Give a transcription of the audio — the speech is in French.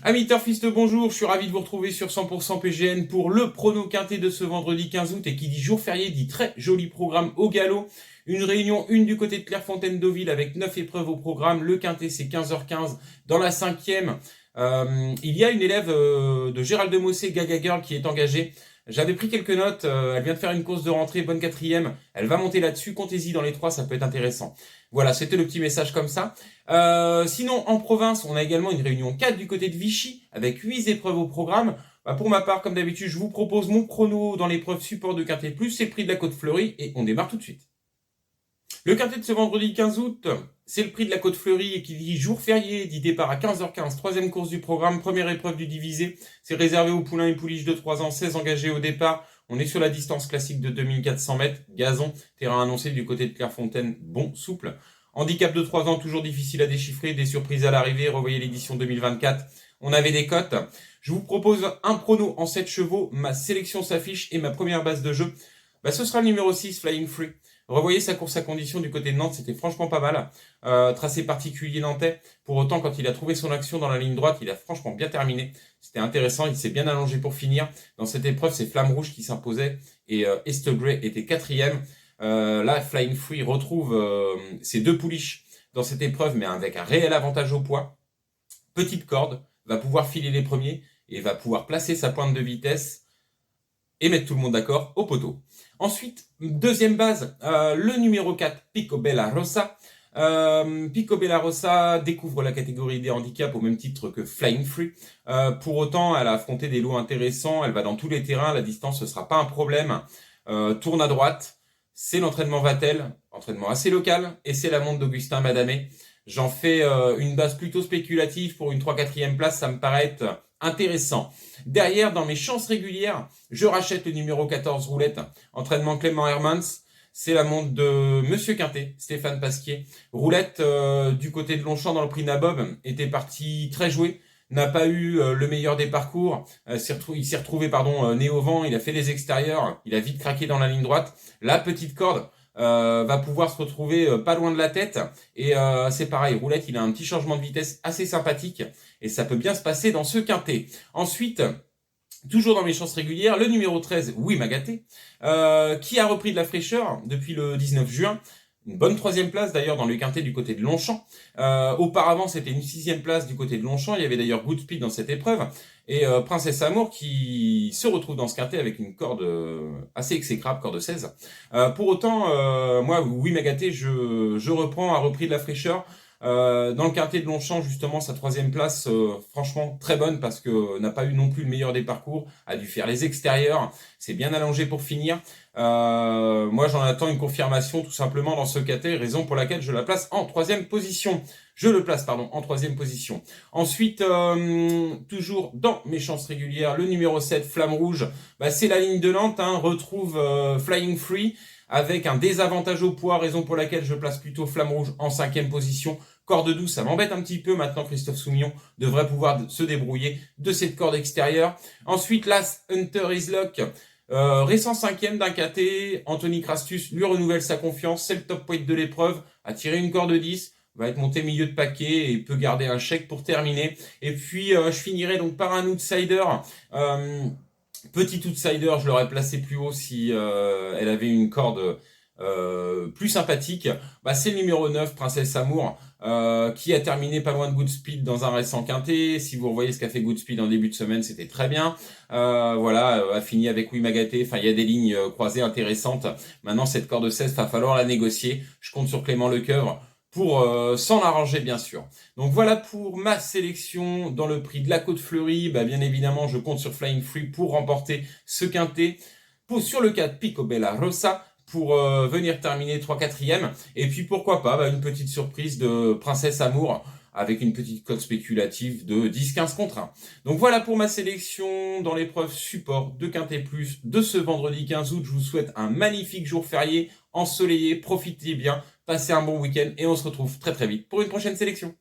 Amis turfistes, bonjour, je suis ravi de vous retrouver sur 100% PGN pour le prono quintet de ce vendredi 15 août et qui dit jour férié dit très joli programme au galop. Une réunion 1 du côté de Clairefontaine-Deauville avec 9 épreuves au programme. Le quintet c'est 15h15 dans la cinquième. Il y a une élève de Gérald de Mossé, Gaga Girl, qui est engagée. J'avais pris quelques notes, elle vient de faire une course de rentrée, bonne quatrième. Elle va monter là-dessus, comptez-y dans les trois, ça peut être intéressant. Voilà, c'était le petit message comme ça. Sinon, en province, on a également une réunion 4 du côté de Vichy, avec 8 épreuves au programme. Pour ma part, comme d'habitude, je vous propose mon chrono dans l'épreuve support de Quintet Plus, c'est le prix de la Côte Fleurie, et on démarre tout de suite. Le quintet de ce vendredi 15 août, c'est le prix de la Côte Fleurie et qui dit jour férié, dit départ à 15h15, troisième course du programme, première épreuve du divisé. C'est réservé aux poulains et pouliches de 3 ans, 16 engagés au départ. On est sur la distance classique de 2400 mètres, gazon, terrain annoncé du côté de Clairefontaine, bon, souple. Handicap de 3 ans, toujours difficile à déchiffrer, des surprises à l'arrivée, revoyez l'édition 2024. On avait des cotes. Je vous propose un prono en 7 chevaux, ma sélection s'affiche et ma première base de jeu. Ce sera le numéro 6, Flying Free. Revoyez sa course à condition du côté de Nantes, c'était franchement pas mal. Tracé particulier nantais. Pour autant, quand il a trouvé son action dans la ligne droite, il a franchement bien terminé. C'était intéressant, il s'est bien allongé pour finir. Dans cette épreuve, c'est Flamme Rouge qui s'imposait et Estogrey était quatrième. Là, Flying Free retrouve ses deux pouliches dans cette épreuve, mais avec un réel avantage au poids. Petite corde, va pouvoir filer les premiers et va pouvoir placer sa pointe de vitesse et mettre tout le monde d'accord au poteau. Ensuite, deuxième base, le numéro 4, Picobella Rossa. Picobella Rossa découvre la catégorie des handicaps au même titre que Flying Free. Pour autant, elle a affronté des lots intéressants, elle va dans tous les terrains, la distance ne sera pas un problème. Tourne à droite, c'est l'entraînement Vatel, entraînement assez local, et c'est la montre d'Augustin Madamé. J'en fais une base plutôt spéculative pour une 3-4e place, ça me paraît être intéressant. Derrière, dans mes chances régulières, je rachète le numéro 14 Roulette, entraînement Clément Hermans. C'est la montre de Monsieur Quintet, Stéphane Pasquier. Roulette, du côté de Longchamp dans le prix Nabob, était parti très joué, n'a pas eu le meilleur des parcours. Il s'est retrouvé nez au vent, il a fait les extérieurs, il a vite craqué dans la ligne droite. La petite corde va pouvoir se retrouver pas loin de la tête. Et c'est pareil, Roulette, il a un petit changement de vitesse assez sympathique. Et ça peut bien se passer dans ce quintet. Ensuite, toujours dans mes chances régulières, le numéro 13, Oui Magaté, qui a repris de la fraîcheur depuis le 19 juin. Une bonne troisième place d'ailleurs dans le quintet du côté de Longchamp. Auparavant, c'était une 6e place du côté de Longchamp. Il y avait d'ailleurs Goodspeed dans cette épreuve. Et Princesse Amour qui se retrouve dans ce quintet avec une corde assez exécrable, corde 16. Pour autant, moi, Oui Magaté, je reprends, a repris de la fraîcheur. Dans le quintet de Longchamp, justement, sa troisième place, franchement très bonne parce que n'a pas eu non plus le meilleur des parcours, a dû faire les extérieurs, c'est bien allongé pour finir. Moi, j'en attends une confirmation tout simplement dans ce quintet, raison pour laquelle je la place en troisième position. Je le place, en troisième position. Ensuite, toujours dans mes chances régulières, le numéro 7, Flamme Rouge, c'est la ligne de Nantes, retrouve Flying Free avec un désavantage au poids, raison pour laquelle je place plutôt Flamme Rouge en 5e position. Corde douce, ça m'embête un petit peu. Maintenant, Christophe Soumillon devrait pouvoir se débrouiller de cette corde extérieure. Ensuite, Last Hunter is Lock. Récent 5e d'un KT, Anthony Crastus lui renouvelle sa confiance. C'est le top weight de l'épreuve. A tiré une corde 10. Va être monté milieu de paquet et peut garder un chèque pour terminer. Et puis, je finirai donc par un outsider. Petit outsider, je l'aurais placé plus haut si elle avait une corde plus sympathique. C'est le numéro 9, Princesse Amour, qui a terminé pas loin de Goodspeed dans un récent quintet. Si vous revoyez ce qu'a fait Goodspeed en début de semaine, c'était très bien. A fini avec Oui Magaté. Enfin, il y a des lignes croisées intéressantes. Maintenant, cette corde 16, va falloir la négocier. Je compte sur Clément Lecoeuvre pour s'en arranger, bien sûr. Donc voilà pour ma sélection dans le prix de la Côte Fleurie. Bien évidemment, je compte sur Flying Free pour remporter ce quintet. Sur le 4, Picobella Rossa pour venir terminer 3-4e. Et puis pourquoi pas une petite surprise de Princesse Amour avec une petite cote spéculative de 10-15 contre 1. Donc voilà pour ma sélection dans l'épreuve support de Quintet Plus de ce vendredi 15 août. Je vous souhaite un magnifique jour férié, ensoleillé, profitez bien, passez un bon week-end et on se retrouve très très vite pour une prochaine sélection.